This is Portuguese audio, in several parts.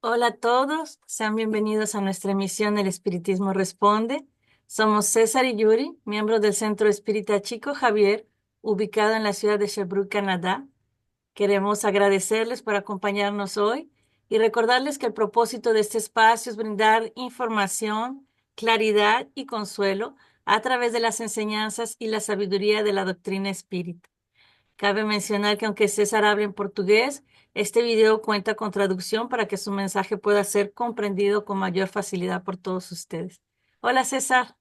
Hola a todos, sean bienvenidos a nuestra emisión El Espiritismo Responde. Somos César y Yuri, miembros del Centro Espírita Chico Javier, ubicado en la ciudad de Sherbrooke, Canadá. Queremos agradecerles por acompañarnos hoy y recordarles que el propósito de este espacio es brindar información, claridad y consuelo a través de las enseñanzas y la sabiduría de la doctrina espírita. Cabe mencionar que aunque César hable en portugués, este video cuenta con traducción para que su mensaje pueda ser comprendido con mayor facilidad por todos ustedes. Hola, César.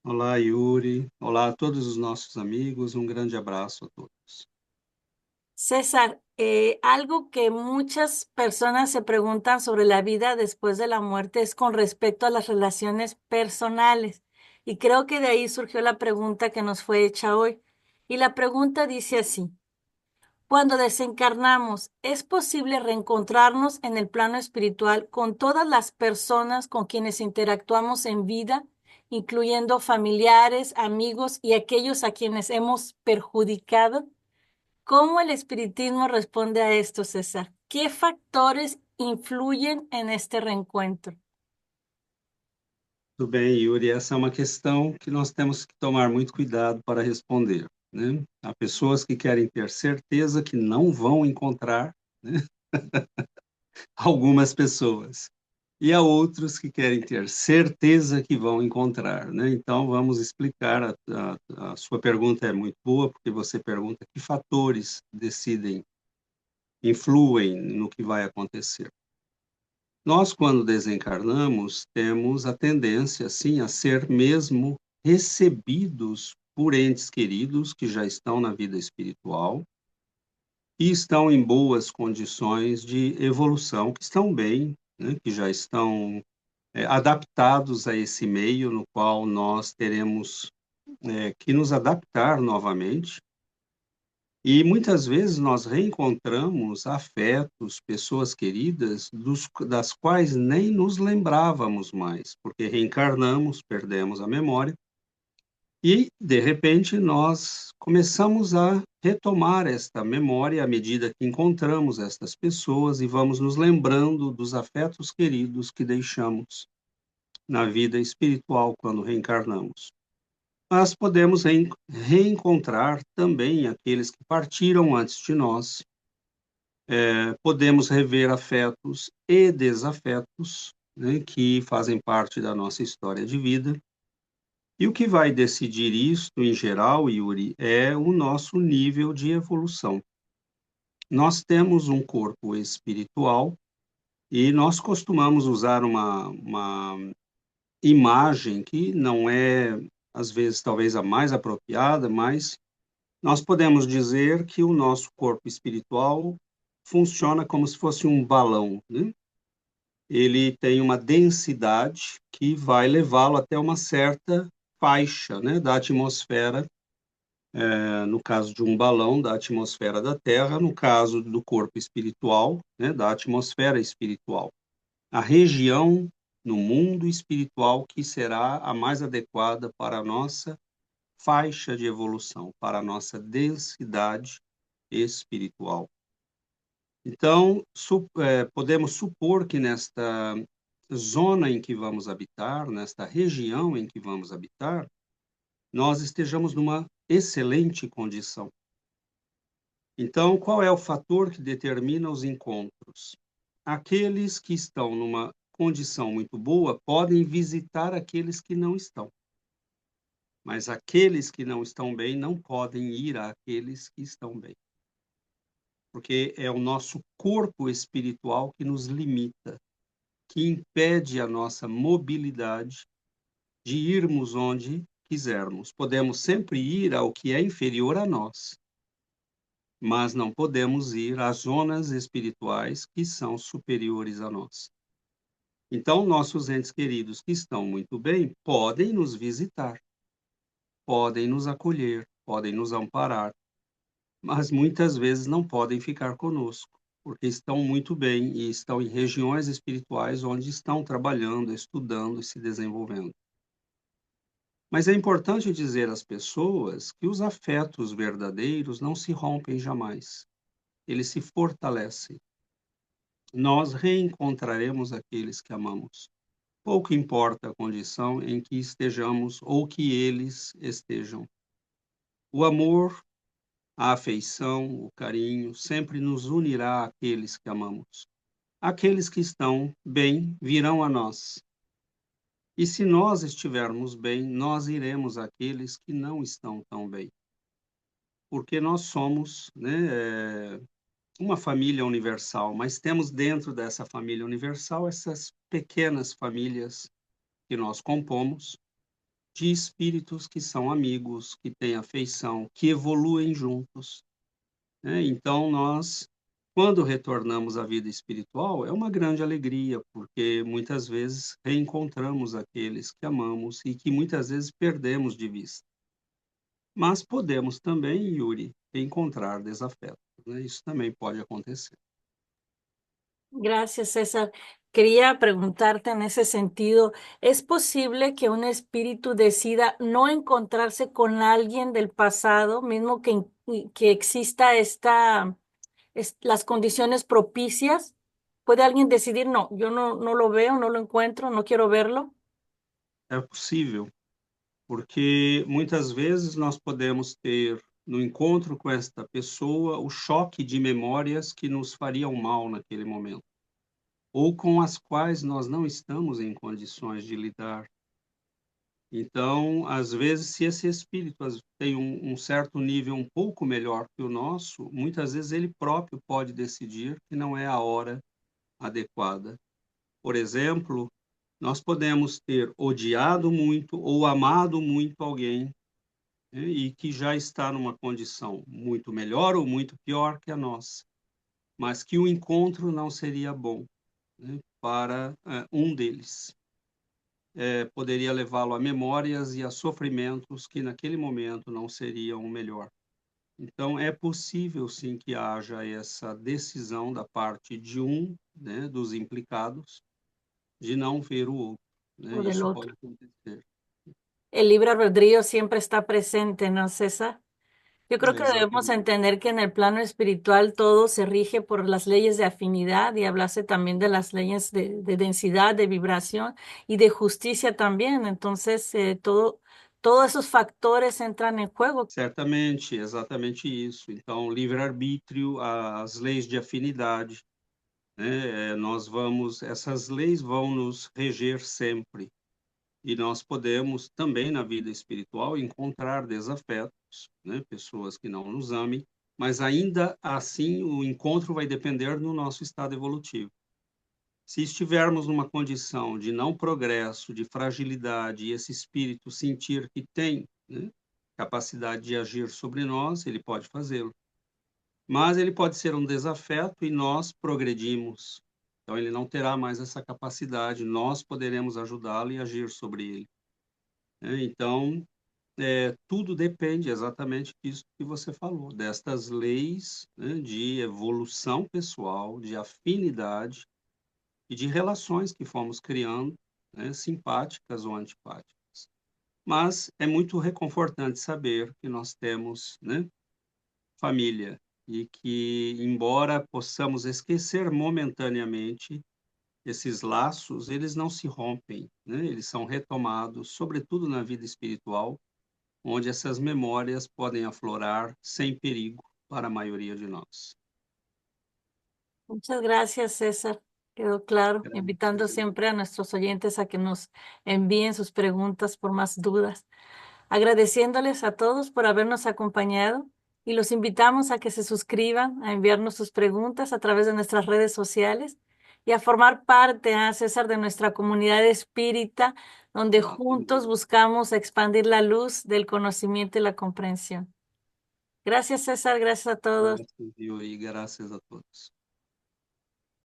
Olá, Yuri. Olá a todos os nossos amigos. Um grande abraço a todos. César, algo que muchas personas se preguntan sobre la vida después de la muerte es con respecto a las relaciones personales. Y creo que de ahí surgió la pregunta que nos fue hecha hoy. Y la pregunta dice así. Cuando desencarnamos, ¿es posible reencontrarnos en el plano espiritual con todas las personas con quienes interactuamos en vida, incluyendo familiares, amigos y aquellos a quienes hemos perjudicado? ¿Cómo el espiritismo responde a esto, César? ¿Qué factores influyen en este reencuentro? Tudo bem, Yuri? Essa é uma questão que nós temos que tomar muito cuidado para responder, né? Há pessoas que querem ter certeza que não vão encontrar, né, algumas pessoas. E há outros que querem ter certeza que vão encontrar, né? Então, vamos explicar. A sua pergunta é muito boa, porque você pergunta que fatores decidem, influem no que vai acontecer. Nós, quando desencarnamos, temos a tendência, sim, a ser mesmo recebidos por entes queridos que já estão na vida espiritual e estão em boas condições de evolução, que estão bem, né, que já estão adaptados a esse meio no qual nós teremos que nos adaptar novamente. E muitas vezes nós reencontramos afetos, pessoas queridas, das quais nem nos lembrávamos mais, porque reencarnamos, perdemos a memória, e, de repente, nós começamos a retomar esta memória à medida que encontramos estas pessoas e vamos nos lembrando dos afetos queridos que deixamos na vida espiritual quando reencarnamos. Mas podemos reencontrar também aqueles que partiram antes de nós. Podemos rever afetos e desafetos, né, que fazem parte da nossa história de vida. E o que vai decidir isto, em geral, Yuri, é o nosso nível de evolução. Nós temos um corpo espiritual e nós costumamos usar uma imagem que não é, às vezes, talvez a mais apropriada, mas nós podemos dizer que o nosso corpo espiritual funciona como se fosse um balão, né? Ele tem uma densidade que vai levá-lo até uma certa faixa, né, da atmosfera, no caso de um balão, da atmosfera da Terra, no caso do corpo espiritual, né, da atmosfera espiritual. A região no mundo espiritual que será a mais adequada para a nossa faixa de evolução, para a nossa densidade espiritual. Então, podemos supor que nesta zona em que vamos habitar, nesta região em que vamos habitar, nós estejamos numa excelente condição. Então, qual é o fator que determina os encontros? Aqueles que estão numa condição muito boa podem visitar aqueles que não estão. Mas aqueles que não estão bem não podem ir àqueles que estão bem. Porque é o nosso corpo espiritual que nos limita, que impede a nossa mobilidade de irmos onde quisermos. Podemos sempre ir ao que é inferior a nós, mas não podemos ir às zonas espirituais que são superiores a nós. Então, nossos entes queridos que estão muito bem podem nos visitar, podem nos acolher, podem nos amparar, mas muitas vezes não podem ficar conosco, porque estão muito bem e estão em regiões espirituais onde estão trabalhando, estudando e se desenvolvendo. Mas é importante dizer às pessoas que os afetos verdadeiros não se rompem jamais. Eles se fortalecem. nós reencontraremos aqueles que amamos. Pouco importa a condição em que estejamos ou que eles estejam. O amor, a afeição, o carinho sempre nos unirá àqueles que amamos. Aqueles que estão bem virão a nós. E se nós estivermos bem, nós iremos àqueles que não estão tão bem. Porque nós somos, né, uma família universal, mas temos dentro dessa família universal essas pequenas famílias que nós compomos, de espíritos que são amigos, que têm afeição, que evoluem juntos, né? Então, nós, quando retornamos à vida espiritual, é uma grande alegria, porque muitas vezes reencontramos aqueles que amamos e que muitas vezes perdemos de vista. Mas podemos também, Yuri, encontrar desafetos, né? Isso também pode acontecer. Gracias, César. Quería preguntarte en ese sentido, ¿es posible que un espíritu decida no encontrarse con alguien del pasado, mismo que exista las condiciones propicias? ¿Puede alguien decidir, no, yo no lo veo, no lo encuentro, no quiero verlo? É possível, porque muitas vezes nós podemos ter, no encontro com esta pessoa, o choque de memórias que nos fariam mal naquele momento, ou com as quais nós não estamos em condições de lidar. Então, às vezes, se esse espírito tem um certo nível um pouco melhor que o nosso, muitas vezes ele próprio pode decidir que não é a hora adequada. Por exemplo, nós podemos ter odiado muito ou amado muito alguém, né, e que já está numa condição muito melhor ou muito pior que a nossa, mas que o encontro não seria bom, né, para um deles. Poderia levá-lo a memórias e a sofrimentos que naquele momento não seriam o melhor. Então, é possível sim que haja essa decisão da parte de um, né, dos implicados, de não ver o outro, né? O del Isso pode otro. acontecer. El libre albedrío siempre está presente, ¿no, César? Yo creo que debemos Exatamente. entender que en el plano espiritual todo se rige por las leyes de afinidad y hablarse también de las leyes de densidad, de vibración y de justicia también. Entonces, todos esos factores entran en juego. Certamente, exatamente isso. Então, livre-arbítrio, as leis de afinidade, né? Essas leis vão nos reger sempre. E nós podemos também na vida espiritual encontrar desafetos, né? Pessoas que não nos amem, mas ainda assim o encontro vai depender do nosso estado evolutivo. Se estivermos numa condição de não progresso, de fragilidade, e esse espírito sentir que tem, né, capacidade de agir sobre nós, ele pode fazê-lo. Mas ele pode ser um desafeto e nós progredimos. Então, ele não terá mais essa capacidade, nós poderemos ajudá-lo e agir sobre ele, né? Então, tudo depende exatamente disso que você falou, destas leis, né, de evolução pessoal, de afinidade e de relações que fomos criando, né, simpáticas ou antipáticas. Mas é muito reconfortante saber que nós temos, né, família e que, embora possamos esquecer momentaneamente esses laços, eles não se rompem, né? Eles são retomados, sobretudo na vida espiritual, onde essas memórias podem aflorar sem perigo para a maioria de nós. Muchas gracias, César. Quedó claro, invitando Graças. siempre a nuestros oyentes a que nos envíen sus preguntas por más dudas. Agradeciéndoles a todos por habernos acompañado y los invitamos a que se suscriban, a enviarnos sus preguntas a través de nuestras redes sociales y a formar parte, a César, de nuestra comunidad espírita, donde juntos Exatamente. buscamos expandir la luz del conocimiento y la comprensión. Gracias, César, gracias a todos. Graças, Yuri, graças a todos.